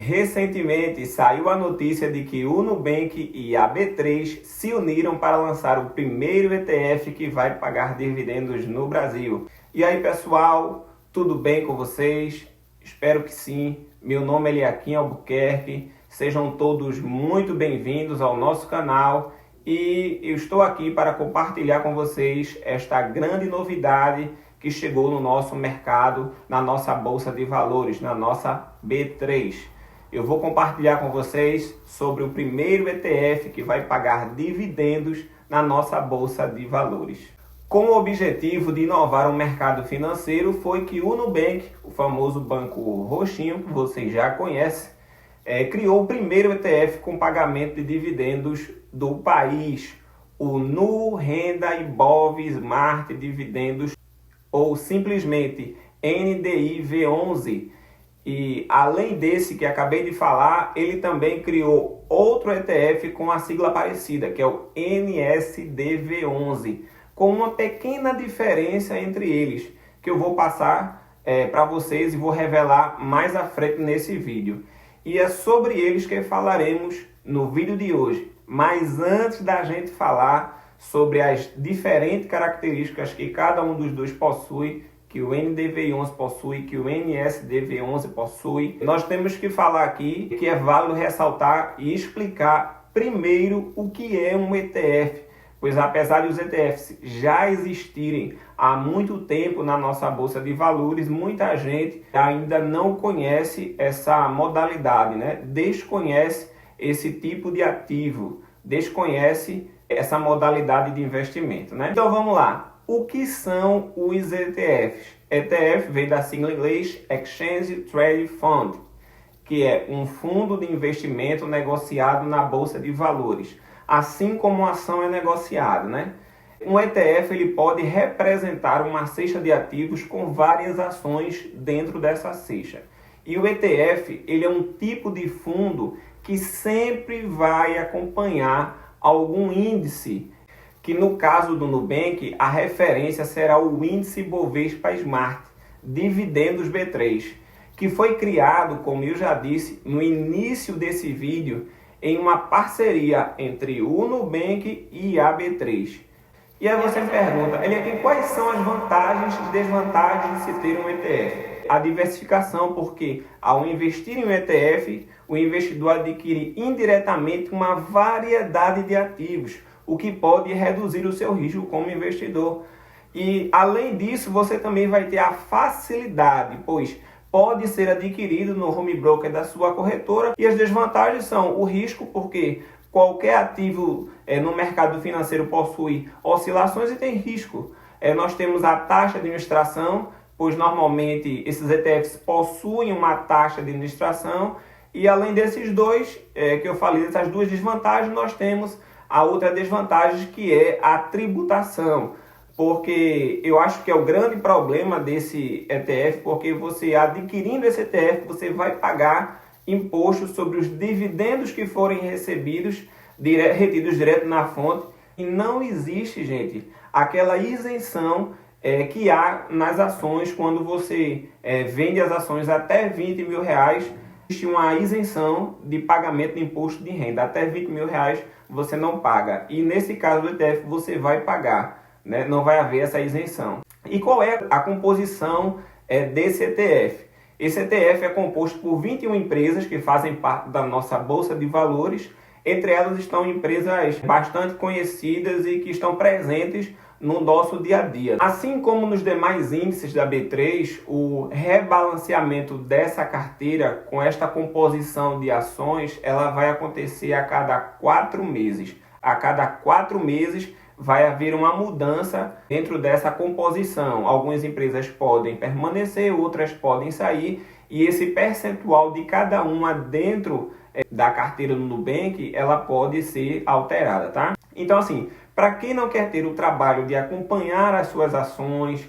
Recentemente saiu a notícia de que o Nubank e a B3 se uniram para lançar o primeiro ETF que vai pagar dividendos no Brasil. E aí pessoal, tudo bem com vocês? Espero que sim. Meu nome é Eliakim Albuquerque, sejam todos muito bem-vindos ao nosso canal e eu estou aqui para compartilhar com vocês esta grande novidade que chegou no nosso mercado, na nossa Bolsa de Valores, na nossa B3. Eu vou compartilhar com vocês sobre o primeiro ETF que vai pagar dividendos na nossa Bolsa de Valores. Com o objetivo de inovar o mercado financeiro, foi que o Nubank, o famoso banco roxinho, que vocês já conhecem, criou o primeiro ETF com pagamento de dividendos do país, o Nu Renda Ibov Smart Dividendos, ou simplesmente NDIV11. E além desse que acabei de falar, ele também criou outro ETF com a sigla parecida, que é o NSDV11, com uma pequena diferença entre eles, que eu vou passar para vocês e vou revelar mais à frente nesse vídeo. E é sobre eles que falaremos no vídeo de hoje. Mas antes da gente falar sobre as diferentes características que cada um dos dois possui, que o NDV11 possui, que o NSDV11 possui, nós temos que falar aqui que é válido ressaltar e explicar primeiro o que é um ETF, pois apesar de os ETFs já existirem há muito tempo na nossa Bolsa de Valores, muita gente ainda não conhece essa modalidade, né? Desconhece esse tipo de ativo, desconhece essa modalidade de investimento, né? Então vamos lá. O que são os ETFs? ETF vem da sigla em inglês Exchange Traded Fund, que é um fundo de investimento negociado na Bolsa de Valores, assim como a ação é negociada, né? Um ETF ele pode representar uma cesta de ativos com várias ações dentro dessa cesta. E o ETF ele é um tipo de fundo que sempre vai acompanhar algum índice, que no caso do Nubank, a referência será o índice Bovespa Smart, dividendos B3, que foi criado, como eu já disse no início desse vídeo, em uma parceria entre o Nubank e a B3. E aí você me pergunta, Eliakim, quais são as vantagens e desvantagens de se ter um ETF? A diversificação, porque ao investir em um ETF, o investidor adquire indiretamente uma variedade de ativos, o que pode reduzir o seu risco como investidor. E além disso, você também vai ter a facilidade, pois pode ser adquirido no home broker da sua corretora. E as desvantagens são o risco, porque qualquer ativo no mercado financeiro possui oscilações e tem risco. Nós temos a taxa de administração, pois normalmente esses ETFs possuem uma taxa de administração. E além desses dois, que eu falei, dessas duas desvantagens, nós temos a outra desvantagem, que é a tributação, porque eu acho que é o grande problema desse ETF, porque você adquirindo esse ETF, você vai pagar imposto sobre os dividendos que forem recebidos, retidos direto na fonte, e não existe, gente, aquela isenção que há nas ações. Quando você vende as ações até 20 mil reais, existe uma isenção de pagamento de imposto de renda. Até 20 mil reais você não paga. E nesse caso do ETF você vai pagar, né? Não vai haver essa isenção. E qual é a composição desse ETF? Esse ETF é composto por 21 empresas que fazem parte da nossa Bolsa de Valores. Entre elas estão empresas bastante conhecidas e que estão presentes no nosso dia a dia. Assim como nos demais índices da B3, o rebalanceamento dessa carteira com esta composição de ações, ela vai acontecer a cada 4 meses. A cada 4 meses vai haver uma mudança dentro dessa composição. Algumas empresas podem permanecer, outras podem sair, e esse percentual de cada uma dentro da carteira do Nubank, ela pode ser alterada, tá? Então assim, para quem não quer ter o trabalho de acompanhar as suas ações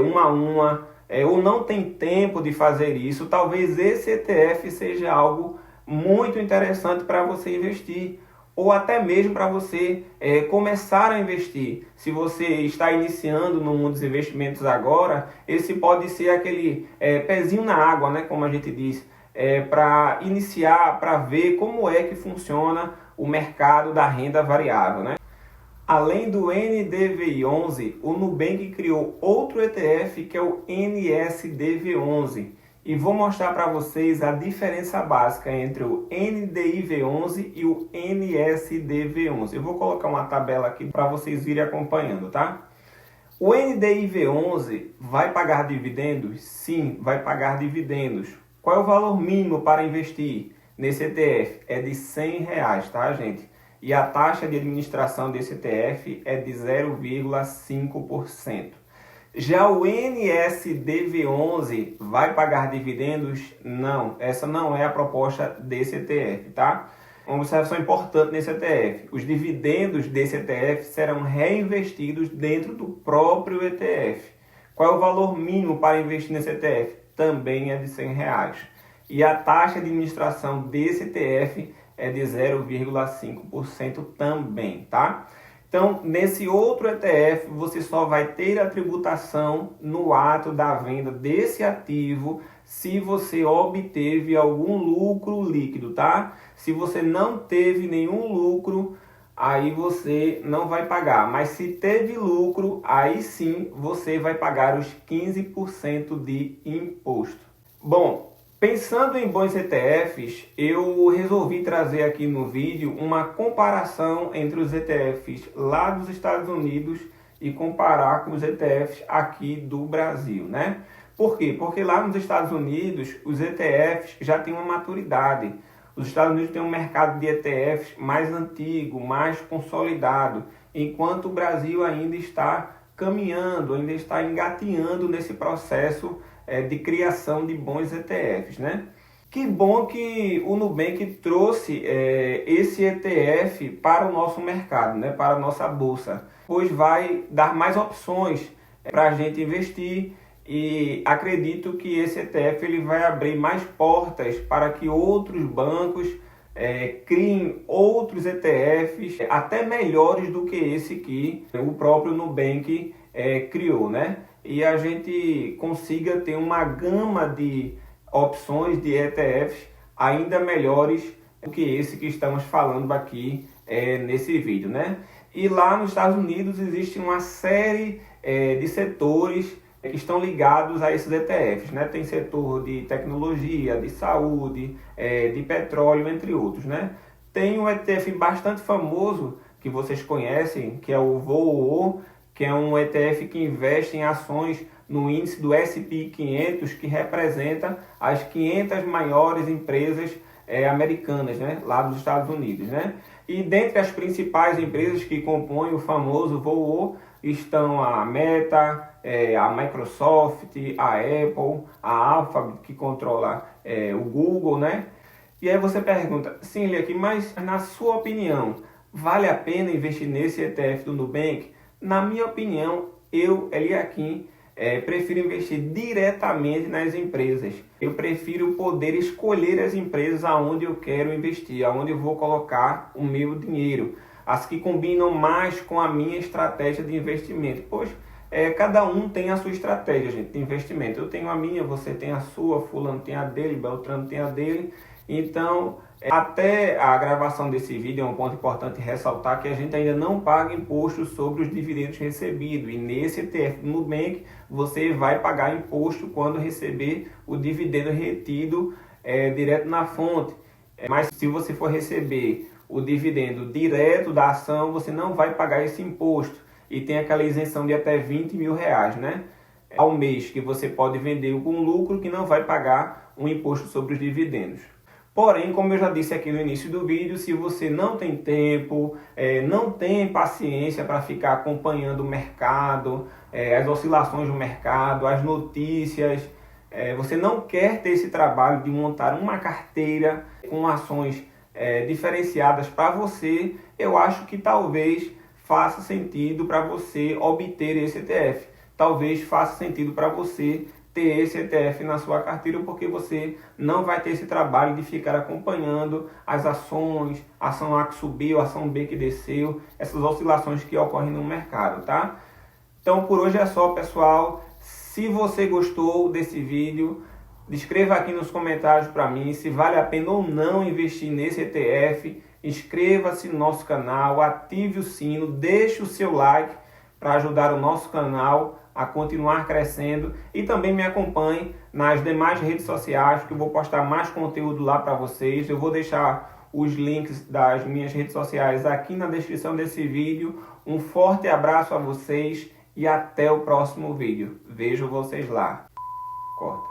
uma a uma, ou não tem tempo de fazer isso, talvez esse ETF seja algo muito interessante para você investir, ou até mesmo para você começar a investir. Se você está iniciando no mundo dos investimentos agora, esse pode ser aquele pezinho na água, né, como a gente diz. para iniciar, para ver como é que funciona o mercado da renda variável, né? Além do NDVI11, o Nubank criou outro ETF que é o NSDV11. E vou mostrar para vocês a diferença básica entre o NDIV11 e o NSDV11. Eu vou colocar uma tabela aqui para vocês irem acompanhando, tá? O NDIV11 vai pagar dividendos? Sim, vai pagar dividendos. Qual é o valor mínimo para investir nesse ETF? É de R$100, tá, gente? E a taxa de administração desse ETF é de 0,5%. Já o NSDV11 vai pagar dividendos? Não, essa não é a proposta desse ETF, tá? Uma observação importante nesse ETF: os dividendos desse ETF serão reinvestidos dentro do próprio ETF. Qual é o valor mínimo para investir nesse ETF? Também é de R$100. E a taxa de administração desse ETF é de 0,5% também, tá? Então, nesse outro ETF, você só vai ter a tributação no ato da venda desse ativo se você obteve algum lucro líquido, tá? Se você não teve nenhum lucro, aí você não vai pagar. Mas se teve lucro, aí sim você vai pagar os 15% de imposto. Bom, pensando em bons ETFs, eu resolvi trazer aqui no vídeo uma comparação entre os ETFs lá dos Estados Unidos e comparar com os ETFs aqui do Brasil, né? Por quê? Porque lá nos Estados Unidos os ETFs já têm uma maturidade. Os Estados Unidos têm um mercado de ETFs mais antigo, mais consolidado, enquanto o Brasil ainda está caminhando, ainda está engatinhando nesse processo de criação de bons ETFs, né? Que bom que o Nubank trouxe esse ETF para o nosso mercado, né? Para a nossa bolsa, pois vai dar mais opções para a gente investir, e acredito que esse ETF ele vai abrir mais portas para que outros bancos criem outros ETFs até melhores do que esse que o próprio Nubank criou, né? E a gente consiga ter uma gama de opções de ETFs ainda melhores do que esse que estamos falando aqui nesse vídeo, né? E lá nos Estados Unidos existe uma série de setores que estão ligados a esses ETFs, né? Tem setor de tecnologia, de saúde, de petróleo, entre outros, né? Tem um ETF bastante famoso que vocês conhecem, que é o VOO, que é um ETF que investe em ações no índice do S&P 500, que representa as 500 maiores empresas americanas, né, lá dos Estados Unidos, né? E dentre as principais empresas que compõem o famoso VOO estão a Meta, a Microsoft, a Apple, a Alphabet, que controla o Google, né? E aí você pergunta, sim, Leque, mas na sua opinião, vale a pena investir nesse ETF do Nubank? Na minha opinião, eu, Eliakim, prefiro investir diretamente nas empresas. Eu prefiro poder escolher as empresas aonde eu quero investir, aonde eu vou colocar o meu dinheiro. As que combinam mais com a minha estratégia de investimento. Pois cada um tem a sua estratégia, gente, de investimento. Eu tenho a minha, você tem a sua, fulano tem a dele, Beltrano tem a dele. Então, até a gravação desse vídeo é um ponto importante ressaltar que a gente ainda não paga imposto sobre os dividendos recebidos. E nesse ETF do Nubank, você vai pagar imposto quando receber o dividendo retido direto na fonte. Mas se você for receber o dividendo direto da ação, você não vai pagar esse imposto. E tem aquela isenção de até R$20 mil, né? Ao mês, que você pode vender com lucro, que não vai pagar um imposto sobre os dividendos. Porém, como eu já disse aqui no início do vídeo, se você não tem tempo, não tem paciência para ficar acompanhando o mercado, as oscilações do mercado, as notícias, você não quer ter esse trabalho de montar uma carteira com ações diferenciadas para você, eu acho que talvez faça sentido para você obter esse ETF. Talvez faça sentido para você ter esse ETF na sua carteira, porque você não vai ter esse trabalho de ficar acompanhando as ações, ação A que subiu, ação B que desceu, essas oscilações que ocorrem no mercado, tá? Então por hoje é só, pessoal. Se você gostou desse vídeo, Escreva aqui nos comentários para mim se vale a pena ou não investir nesse ETF. Inscreva-se no nosso canal, ative o sino, deixe o seu like para ajudar o nosso canal a continuar crescendo e também me acompanhe nas demais redes sociais, que eu vou postar mais conteúdo lá para vocês. Eu vou deixar os links das minhas redes sociais aqui na descrição desse vídeo. Um forte abraço a vocês e até o próximo vídeo. Vejo vocês lá. Corta.